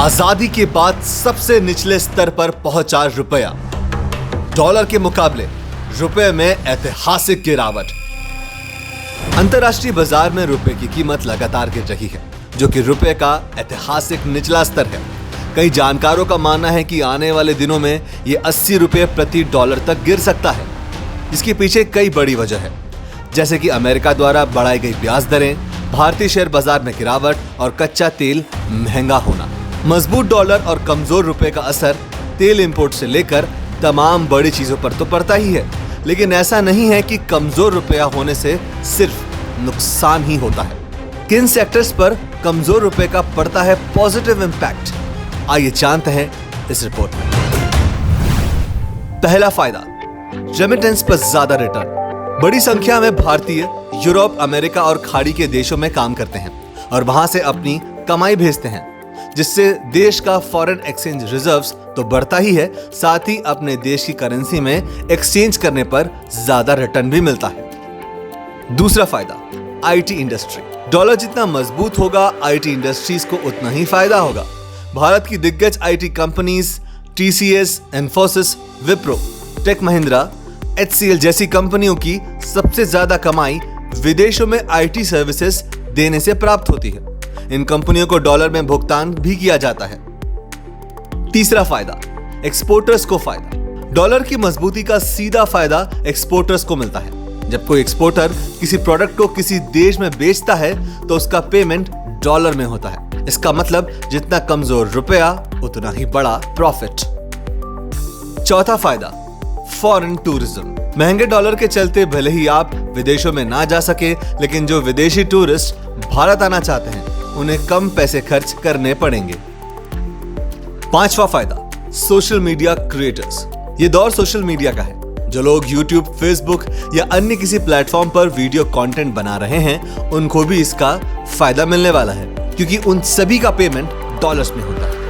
आजादी के बाद सबसे निचले स्तर पर पहुंचा रुपया। डॉलर के मुकाबले रुपए में ऐतिहासिक गिरावट। अंतर्राष्ट्रीय बाजार में रुपए की कीमत लगातार गिर रही है, जो कि रुपए का ऐतिहासिक निचला स्तर है। कई जानकारों का मानना है कि आने वाले दिनों में ये 80 रुपए प्रति डॉलर तक गिर सकता है। इसके पीछे कई बड़ी वजह है, जैसे कि अमेरिका द्वारा बढ़ाई गई ब्याज दरें, भारतीय शेयर बाजार में गिरावट और कच्चा तेल महंगा होना। मजबूत डॉलर और कमजोर रुपए का असर तेल इंपोर्ट से लेकर तमाम बड़ी चीजों पर तो पड़ता ही है, लेकिन ऐसा नहीं है कि कमजोर रुपया होने से सिर्फ नुकसान ही होता है। किन सेक्टर्स पर कमजोर रुपए का पड़ता है पॉजिटिव इंपैक्ट, आइए जानते हैं इस रिपोर्ट में। पहला फायदा, रेमिटेंस पर ज्यादा रिटर्न। बड़ी संख्या में भारतीय यूरोप, अमेरिका और खाड़ी के देशों में काम करते हैं और वहां से अपनी कमाई भेजते हैं, जिससे देश का फॉरेन एक्सचेंज रिजर्व्स तो बढ़ता ही है, साथ ही अपने देश की करेंसी में एक्सचेंज करने पर ज्यादा रिटर्न भी मिलता है। दूसरा फायदा, आईटी इंडस्ट्री। डॉलर जितना मजबूत होगा, आईटी इंडस्ट्रीज को उतना ही फायदा होगा। भारत की दिग्गज IT companies TCS, Infosys, Wipro, Tech Mahindra, HCL जैसी कंपनियों की सबसे ज्यादा कमाई विदेशों में आईटी सर्विसेज देने से प्राप्त होती है। इन कंपनियों को डॉलर में भुगतान भी किया जाता है। तीसरा फायदा, एक्सपोर्टर्स को फायदा। डॉलर की मजबूती का सीधा फायदा एक्सपोर्टर्स को मिलता है। जब कोई एक्सपोर्टर किसी प्रोडक्ट को किसी देश में बेचता है तो उसका पेमेंट डॉलर में होता है। इसका मतलब जितना कमजोर रुपया उतना ही बड़ा प्रॉफिट। चौथा फायदा, फॉरेन टूरिज्म। महंगे डॉलर के चलते भले ही आप विदेशों में ना जा सके, लेकिन जो विदेशी टूरिस्ट भारत आना चाहते हैं उन्हें कम पैसे खर्च करने पड़ेंगे। पांचवा फायदा, सोशल मीडिया क्रिएटर्स। ये दौर सोशल मीडिया का है। जो लोग यूट्यूब, फेसबुक या अन्य किसी प्लेटफॉर्म पर वीडियो कंटेंट बना रहे हैं, उनको भी इसका फायदा मिलने वाला है, क्योंकि उन सभी का पेमेंट डॉलर्स में होता है।